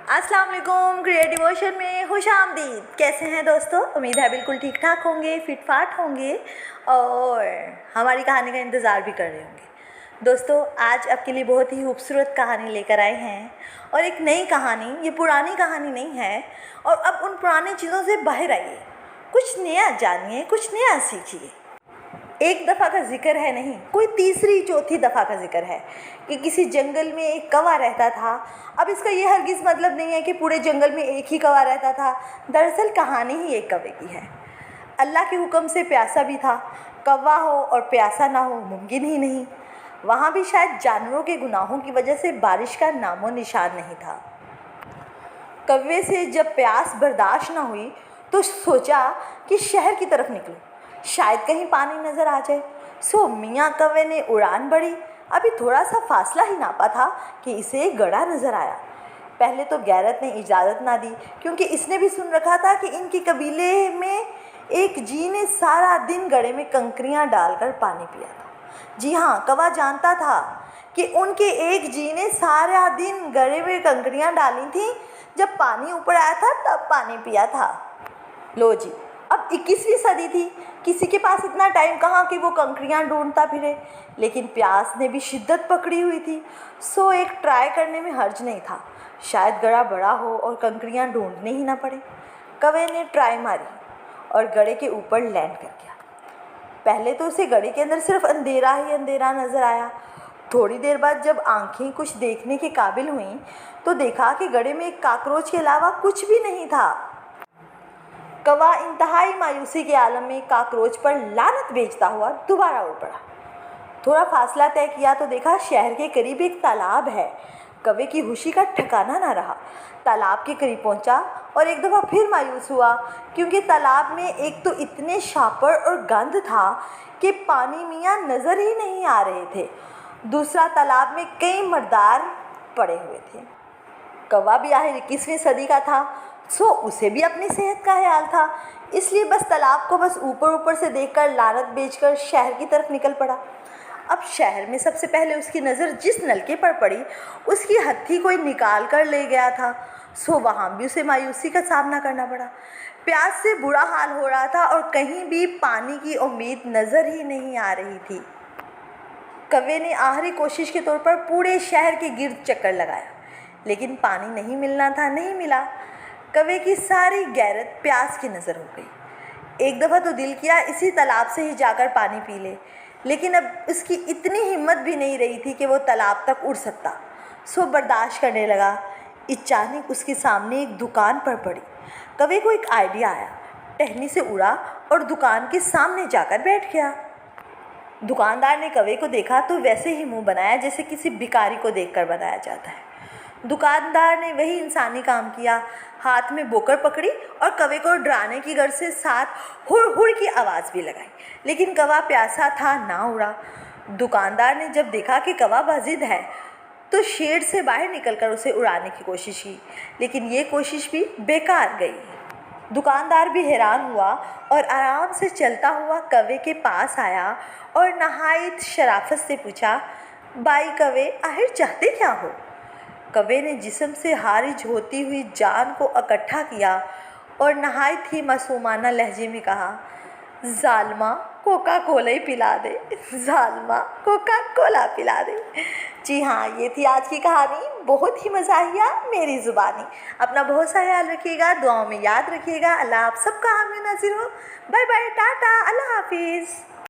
अस्सलाम वालेकुम। Creative ocean में खुशामदीद। कैसे हैं दोस्तों? उम्मीद है बिल्कुल ठीक ठाक होंगे, फिट फाट होंगे और हमारी कहानी का इंतज़ार भी कर रहे होंगे। दोस्तों, आज आपके लिए बहुत ही खूबसूरत कहानी लेकर आए हैं और एक नई कहानी। ये पुरानी कहानी नहीं है और अब उन पुरानी चीज़ों से बाहर आइए, कुछ नया जानिए, कुछ नया सीखिए। एक दफ़ा का जिक्र है नहीं, कोई तीसरी चौथी दफ़ा का जिक्र है कि किसी जंगल में एक कौवा रहता था। अब इसका ये हरगिज़ मतलब नहीं है कि पूरे जंगल में एक ही कौवा रहता था। दरअसल कहानी ही एक कौवे की है। अल्लाह के हुक्म से प्यासा भी था। कौवा हो और प्यासा ना हो मुमकिन ही नहीं। वहाँ भी शायद जानवरों के गुनाहों की वजह से बारिश का नामो निशान नहीं था। कौवे से जब प्यास बर्दाश्त ना हुई तो सोचा कि शहर की तरफ निकलूं, शायद कहीं पानी नज़र आ जाए। सो मियाँ कौवे ने उड़ान भरी। अभी थोड़ा सा फासला ही नापा था कि इसे एक गड्ढा नज़र आया। पहले तो गैरत ने इजाज़त ना दी, क्योंकि इसने भी सुन रखा था कि इनके कबीले में एक जी ने सारा दिन गड्ढे में कंकरियाँ डालकर पानी पिया था। जी हाँ, कौवा जानता था कि उनके एक जी ने सारा दिन गड्ढे में कंकरियाँ डाली थी। जब पानी ऊपर आया था तब पानी पिया था। लो जी, अब 21वीं सदी थी, किसी के पास इतना टाइम कहाँ कि वो कंकरियाँ ढूंढता फिरे। लेकिन प्यास ने भी शिद्दत पकड़ी हुई थी, सो एक ट्राई करने में हर्ज नहीं था। शायद गड्ढा बड़ा हो और कंकरियाँ ढूंढने ही ना पड़े। कौवे ने ट्राई मारी और गड्ढे के ऊपर लैंड कर गया। पहले तो उसे गड्ढे के अंदर सिर्फ अंधेरा ही अंधेरा नज़र आया। थोड़ी देर बाद जब आंखें कुछ देखने के काबिल हुईं तो देखा कि गड्ढे में एक काकरोच के अलावा कुछ भी नहीं था। कौवा इंतहाई मायूसी के आलम में काकरोच पर लानत बेचता हुआ दोबारा उड़ पड़ा। थोड़ा फासला तय किया तो देखा शहर के करीब एक तालाब है। कौवे की खुशी का ठिकाना ना रहा। तालाब के करीब पहुंचा और एक दफ़ा फिर मायूस हुआ, क्योंकि तालाब में एक तो इतने शापर और गंद था कि पानी मियाँ नज़र ही नहीं आ रहे थे। दूसरा, तालाब में कई मर्दार पड़े हुए थे। कौवा भी आखिर 21वीं सदी का था, सो उसे भी अपनी सेहत का ख्याल था। इसलिए बस तालाब को बस ऊपर ऊपर से देखकर लानत बेचकर शहर की तरफ निकल पड़ा। अब शहर में सबसे पहले उसकी नज़र जिस नलके पर पड़ी उसकी हत्थी कोई निकाल कर ले गया था। सो वहाँ भी उसे मायूसी का सामना करना पड़ा। प्यास से बुरा हाल हो रहा था और कहीं भी पानी की उम्मीद नज़र ही नहीं आ रही थी। कौवे ने आखिरी कोशिश के तौर पर पूरे शहर के गिर्द चक्कर लगाया, लेकिन पानी नहीं मिलना था, नहीं मिला। कौवे की सारी गैरत प्यास की नज़र हो गई। एक दफ़ा तो दिल किया इसी तालाब से ही जाकर पानी पी ले, लेकिन अब उसकी इतनी हिम्मत भी नहीं रही थी कि वो तालाब तक उड़ सकता। सो बर्दाश्त करने लगा। अचानक उसके सामने एक दुकान पर पड़ी। कौवे को एक आइडिया आया। टहनी से उड़ा और दुकान के सामने जाकर बैठ गया। दुकानदार ने कौवे को देखा तो वैसे ही मुंह बनाया जैसे किसी भिखारी को देखकर बनाया जाता है। दुकानदार ने वही इंसानी काम किया। हाथ में बोकर पकड़ी और कौवे को डराने की गर्ज से साथ हुड़ हुड़ की आवाज़ भी लगाई, लेकिन कौवा प्यासा था, ना उड़ा। दुकानदार ने जब देखा कि कौवा बाजिद है तो शेड से बाहर निकलकर उसे उड़ाने की कोशिश की, लेकिन ये कोशिश भी बेकार गई। दुकानदार भी हैरान हुआ और आराम से चलता हुआ कौवे के पास आया और नहायत शराफत से पूछा, भाई कौवे, आखिर चाहते क्या हो? कौवे ने जिस्म से हारिज होती हुई जान को इकट्ठा किया और नहायत ही मासूमाना लहजे में कहा, ज़ालिमा, कोका कोला ही पिला दे, ज़ालिमा, कोका कोला पिला दे। जी हाँ, ये थी आज की कहानी। बहुत ही मज़ा आया मेरी ज़ुबानी। अपना बहुत सा ख्याल रखिएगा, दुआओं में याद रखिएगा। अल्लाह आप सबका हामी नाज़िर हो। बाय बाय, टाटा, अल्लाह हाफिज़।